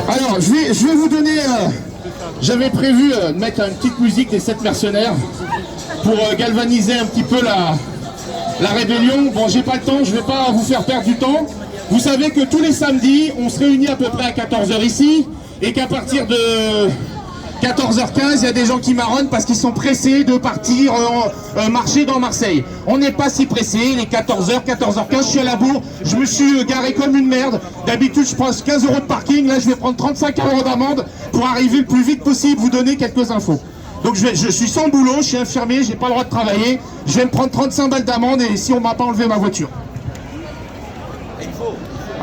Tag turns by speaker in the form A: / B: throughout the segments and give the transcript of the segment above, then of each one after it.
A: Alors, je vais vous donner... J'avais prévu de mettre une petite musique des 7 mercenaires pour galvaniser un petit peu la rébellion. Bon, j'ai pas le temps, je vais pas vous faire perdre du temps. Vous savez que tous les samedis, on se réunit à peu près à 14 h ici, et qu'à partir de 14 h 15, il y a des gens qui marronnent parce qu'ils sont pressés de partir marcher dans Marseille. On n'est pas si pressé, il est 14 h, 14 h 15, je suis à la bourre, je me suis garé comme une merde. D'habitude, je prends 15 € de parking, là je vais prendre 35 € d'amende pour arriver le plus vite possible, vous donner quelques infos. Donc je suis sans boulot, je suis infirmier, j'ai pas le droit de travailler, je vais me prendre 35 balles d'amende et si on m'a pas enlevé ma voiture.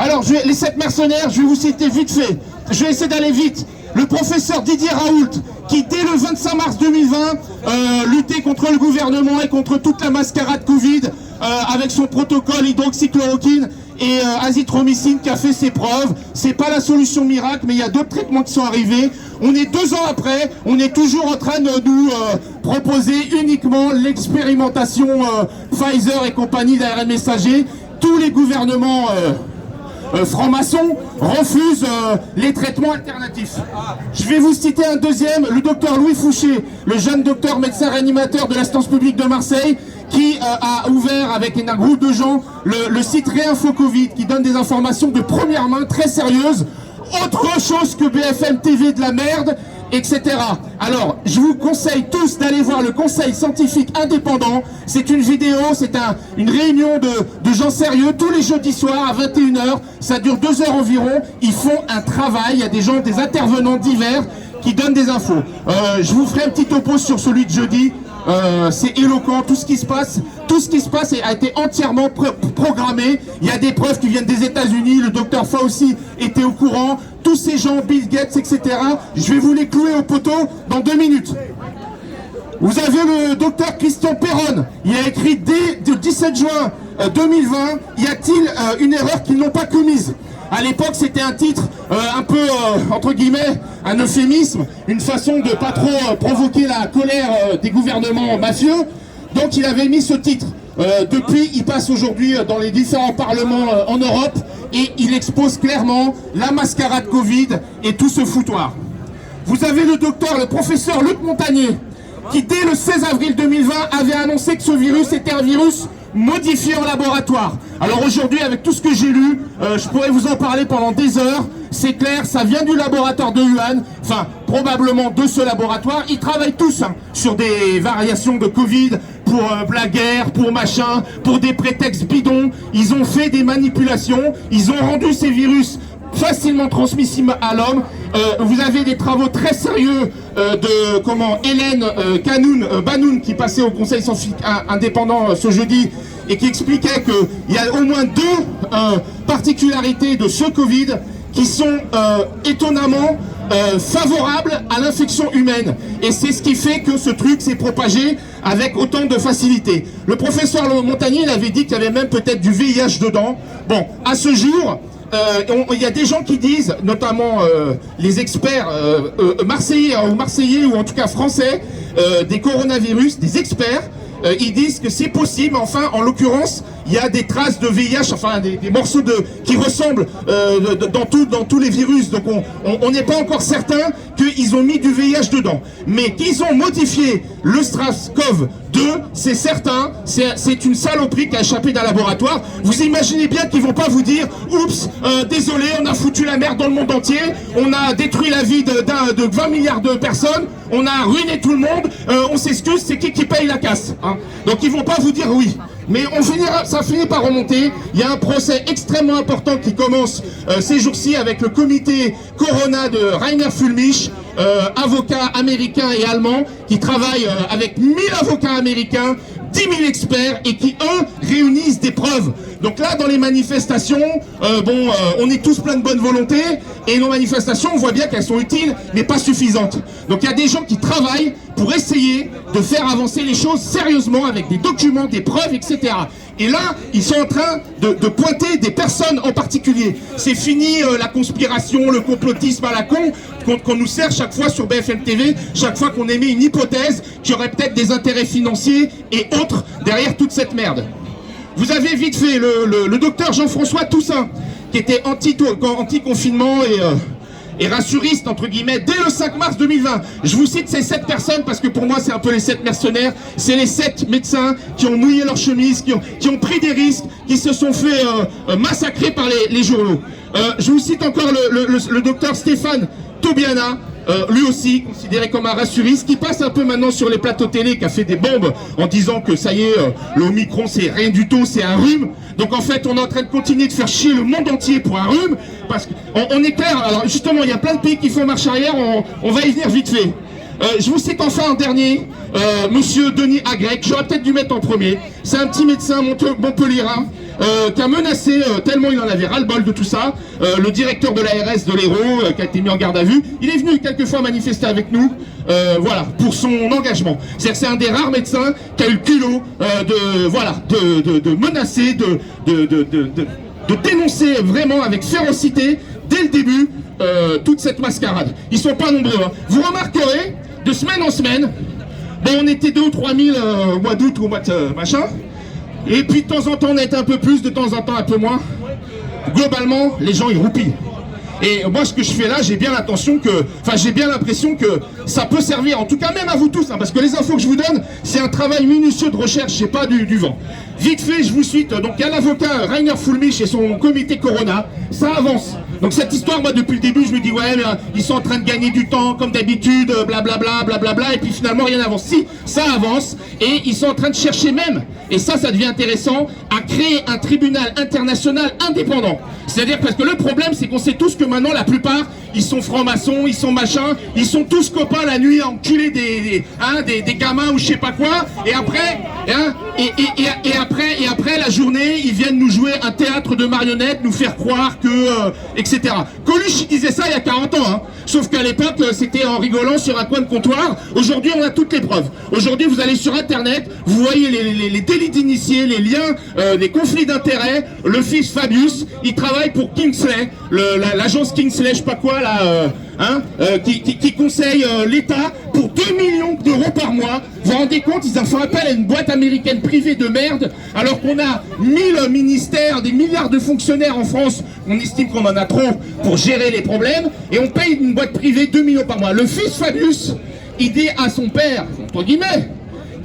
A: Alors, les 7 mercenaires, je vais vous citer vite fait. Je vais essayer d'aller vite. Le professeur Didier Raoult, qui dès le 25 mars 2020 luttait contre le gouvernement et contre toute la mascarade Covid avec son protocole hydroxychloroquine et azithromycine qui a fait ses preuves. C'est pas la solution miracle, mais il y a d'autres traitements qui sont arrivés. On est 2 ans après, on est toujours en train de nous proposer uniquement l'expérimentation Pfizer et compagnie d'ARN messager. Tous les gouvernements francs-maçons refusent les traitements alternatifs. Je vais vous citer un deuxième, le docteur Louis Fouché, le jeune docteur médecin réanimateur de l'Assistance publique de Marseille, qui a ouvert avec un groupe de gens le site Réinfo Covid, qui donne des informations de première main très sérieuses, autre chose que BFM TV de la merde, etc. Alors, je vous conseille tous d'aller voir le Conseil scientifique indépendant. C'est une vidéo, c'est une réunion de gens sérieux tous les jeudis soirs à 21 h. Ça dure 2 heures environ. Ils font un travail. Il y a des gens, des intervenants divers qui donnent des infos. Je vous ferai un petit topo sur celui de jeudi. C'est éloquent, tout ce qui se passe a été entièrement programmé. Il y a des preuves qui viennent des États-Unis, le docteur Fauci était au courant, tous ces gens, Bill Gates, etc. Je vais vous les clouer au poteau dans 2 minutes. Vous avez le docteur Christian Perron, il a écrit dès le 17 juin 2020, y a-t-il une erreur qu'ils n'ont pas commise ? À l'époque, c'était un titre un peu, entre guillemets, un euphémisme, une façon de pas trop provoquer la colère des gouvernements mafieux. Donc il avait mis ce titre. Depuis, il passe aujourd'hui dans les différents parlements en Europe et il expose clairement la mascarade Covid et tout ce foutoir. Vous avez le professeur Luc Montagnier, qui dès le 16 avril 2020 avait annoncé que ce virus était un virus modifié en laboratoire. Alors aujourd'hui, avec tout ce que j'ai lu, je pourrais vous en parler pendant des heures. C'est clair, ça vient du laboratoire de Wuhan, enfin probablement de ce laboratoire. Ils travaillent tous sur des variations de Covid pour la guerre, pour machin, pour des prétextes bidons. Ils ont fait des manipulations, ils ont rendu ces virus facilement transmissible à l'homme. Vous avez des travaux très sérieux de Hélène Banoun qui passait au Conseil scientifique indépendant ce jeudi et qui expliquait qu'il y a au moins 2 particularités de ce Covid qui sont étonnamment favorables à l'infection humaine. Et c'est ce qui fait que ce truc s'est propagé avec autant de facilité. Le professeur Montagnier, il avait dit qu'il y avait même peut-être du VIH dedans. Bon, à ce jour, il y a des gens qui disent, notamment les experts marseillais ou en tout cas français des coronavirus, des experts, ils disent que c'est possible. Enfin, en l'occurrence, il y a des traces de VIH, enfin des morceaux qui ressemblent dans tous les virus. Donc on n'est pas encore certain qu'ils ont mis du VIH dedans. Mais qu'ils ont modifié le SARS-CoV-2, c'est certain. C'est une saloperie qui a échappé d'un laboratoire. Vous imaginez bien qu'ils vont pas vous dire « Oups, désolé, on a foutu la merde dans le monde entier, on a détruit la vie de 20 milliards de personnes, on a ruiné tout le monde, on s'excuse, c'est qui paye la casse hein ?» Donc ils vont pas vous dire oui. Mais ça finit par remonter. Il y a un procès extrêmement important qui commence ces jours-ci avec le comité Corona de Rainer Fulmich, avocat américain et allemand, qui travaille avec 1000 avocats américains, 10 000 experts et qui, eux, réunissent des preuves. Donc là, dans les manifestations, on est tous plein de bonne volonté et nos manifestations, on voit bien qu'elles sont utiles, mais pas suffisantes. Donc il y a des gens qui travaillent pour essayer de faire avancer les choses sérieusement avec des documents, des preuves, etc. Et là, ils sont en train de pointer des personnes en particulier. C'est fini la conspiration, le complotisme à la con qu'on nous sert chaque fois sur BFM TV, chaque fois qu'on émet une hypothèse qui aurait peut-être des intérêts financiers et autres derrière toute cette merde. Vous avez vite fait le docteur Jean-François Toussaint, qui était anti-confinement et rassuriste, entre guillemets, dès le 5 mars 2020. Je vous cite ces 7 personnes parce que pour moi, c'est un peu les 7 mercenaires. C'est les 7 médecins qui ont mouillé leur chemise, qui ont pris des risques, qui se sont fait massacrer par les journaux. Je vous cite encore le docteur Stéphane Tobiana, lui aussi considéré comme un rassuriste, qui passe un peu maintenant sur les plateaux télé, qui a fait des bombes en disant que ça y est, le Omicron c'est rien du tout, c'est un rhume. Donc en fait on est en train de continuer de faire chier le monde entier pour un rhume, parce qu'on est clair. Alors justement il y a plein de pays qui font marche arrière, on va y venir vite fait. Je vous cite enfin en dernier, monsieur Denis Agrec, j'aurais peut-être dû mettre en premier. C'est un petit médecin montpelliérain qui a menacé, tellement il en avait ras-le-bol de tout ça, le directeur de l'ARS de l'Hérault, qui a été mis en garde à vue. Il est venu quelques fois manifester avec nous, voilà, pour son engagement. C'est-à-dire que c'est un des rares médecins qui a eu le culot de menacer, de dénoncer vraiment avec férocité, dès le début, toute cette mascarade. Ils sont pas nombreux, hein. Vous remarquerez, de semaine en semaine, bon, on était 2 ou 3 000 au mois d'août ou au mois de machin, et puis de temps en temps on était un peu plus, de temps en temps un peu moins. Globalement, les gens ils roupillent. Et moi ce que je fais là, j'ai bien l'impression que ça peut servir, en tout cas même à vous tous, hein, parce que les infos que je vous donne, c'est un travail minutieux de recherche, c'est pas du vent. Vite fait, je vous cite, donc il y a l'avocat Rainer Fulmich et son comité Corona, ça avance. Donc cette histoire, moi depuis le début, je me dis ouais, mais, ils sont en train de gagner du temps comme d'habitude, blablabla, blablabla, et puis finalement rien n'avance. Si, ça avance, et ils sont en train de chercher même, et ça devient intéressant, à créer un tribunal international indépendant. C'est-à-dire parce que le problème, c'est qu'on sait tous que maintenant la plupart, ils sont francs-maçons, ils sont machins, ils sont tous copains la nuit à enculer des gamins ou je sais pas quoi, et après, hein, et après la journée, ils viennent nous jouer un théâtre de marionnettes, nous faire croire que, etc. Coluche, il disait ça il y a 40 ans, hein. Sauf qu'à l'époque, c'était en rigolant sur un coin de comptoir. Aujourd'hui, on a toutes les preuves. Aujourd'hui, vous allez sur Internet, vous voyez les délits d'initiés, les liens, les conflits d'intérêts. Le fils Fabius, il travaille pour Kingsley, l'agence Kingsley, je sais pas quoi, là, qui conseille l'État pour 2 millions d'euros par mois. Vous vous rendez compte, ils en font appel à une boîte américaine privée de merde, alors qu'on a 1000 ministères, des milliards de fonctionnaires en France. On estime qu'on en a trop pour gérer les problèmes, et on paye une boîte privée 2 millions par mois. Le fils Fabius, il dit à son père, entre guillemets,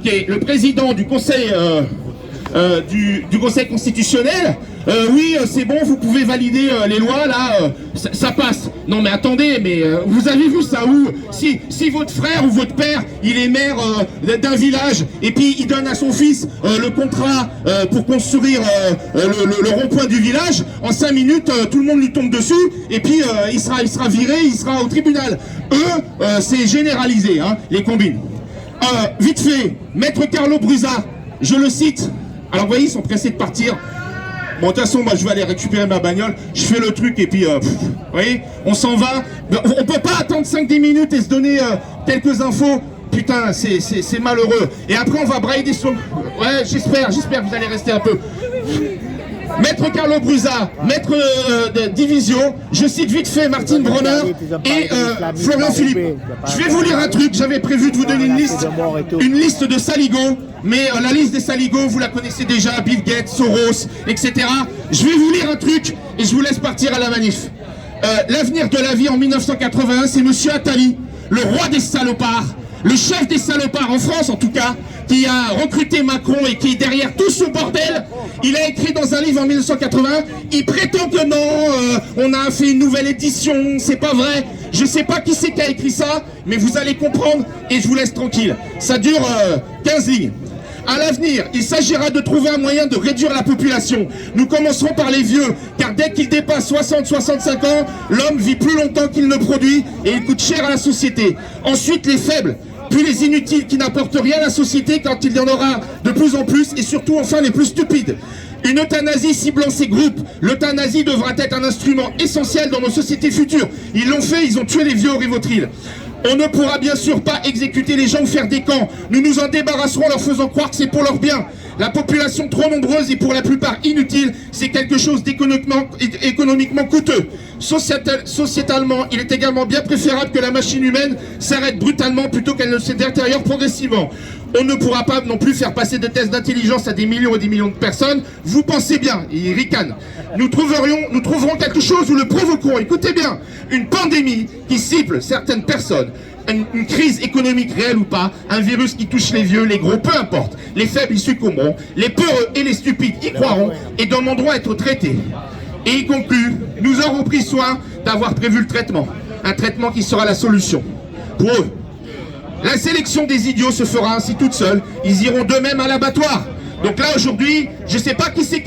A: qui est le président du conseil du Conseil constitutionnel, oui, c'est bon, vous pouvez valider les lois, là, ça passe. Non mais attendez, mais vous avez vu ça où? Si votre frère ou votre père, il est maire d'un village, et puis il donne à son fils le contrat pour construire le rond-point du village, en 5 minutes, tout le monde lui tombe dessus, et puis il sera viré, il sera au tribunal. Eux, c'est généralisé, hein, les combines. Vite fait, Maître Carlo Brusa, je le cite. Alors vous voyez, ils sont pressés de partir. Bon, de toute façon, moi je vais aller récupérer ma bagnole, je fais le truc et puis, vous voyez, on s'en va. On peut pas attendre 5-10 minutes et se donner quelques infos. Putain, c'est malheureux. Et après, on va brailler des sons. Ouais, j'espère que vous allez rester un peu. Maître Carlo Brusa, maître de division, je cite vite fait Martine Bronner et Florian Philippe. Je vais vous lire un truc, j'avais prévu de vous donner une liste de saligots, mais la liste des saligots, vous la connaissez déjà, Bill Gates, Soros, etc. Je vais vous lire un truc et je vous laisse partir à la manif. L'avenir de la vie en 1981, c'est Monsieur Attali, le roi des salopards, le chef des salopards en France en tout cas, qui a recruté Macron et qui est derrière tout ce bordel. Il a écrit dans un livre en 1980, il prétend que non, on a fait une nouvelle édition, c'est pas vrai. Je sais pas qui c'est qui a écrit ça, mais vous allez comprendre et je vous laisse tranquille. Ça dure 15 lignes. À l'avenir, il s'agira de trouver un moyen de réduire la population. Nous commencerons par les vieux, car dès qu'il dépasse 60-65 ans, l'homme vit plus longtemps qu'il ne produit et il coûte cher à la société. Ensuite, les faibles, puis les inutiles qui n'apportent rien à la société quand il y en aura de plus en plus, et surtout enfin les plus stupides. Une euthanasie ciblant ces groupes. L'euthanasie devra être un instrument essentiel dans nos sociétés futures. Ils l'ont fait, ils ont tué les vieux au Rivotril. On ne pourra bien sûr pas exécuter les gens ou faire des camps. Nous nous en débarrasserons en leur faisant croire que c'est pour leur bien. La population trop nombreuse et pour la plupart inutile, c'est quelque chose d'économiquement coûteux. Sociétalement, il est également bien préférable que la machine humaine s'arrête brutalement plutôt qu'elle ne se détériore progressivement. On ne pourra pas non plus faire passer des tests d'intelligence à des millions et des millions de personnes. Vous pensez bien, il ricane. Nous trouverons quelque chose où le provoquerons. Écoutez bien, une pandémie qui cible certaines personnes, une crise économique réelle ou pas, un virus qui touche les vieux, les gros, peu importe. Les faibles y succomberont, les peureux et les stupides y croiront et demanderont à être traités. Et il conclut, nous aurons pris soin d'avoir prévu le traitement. Un traitement qui sera la solution. Pour eux, la sélection des idiots se fera ainsi toute seule. Ils iront d'eux-mêmes à l'abattoir. Donc là, aujourd'hui, je ne sais pas qui c'est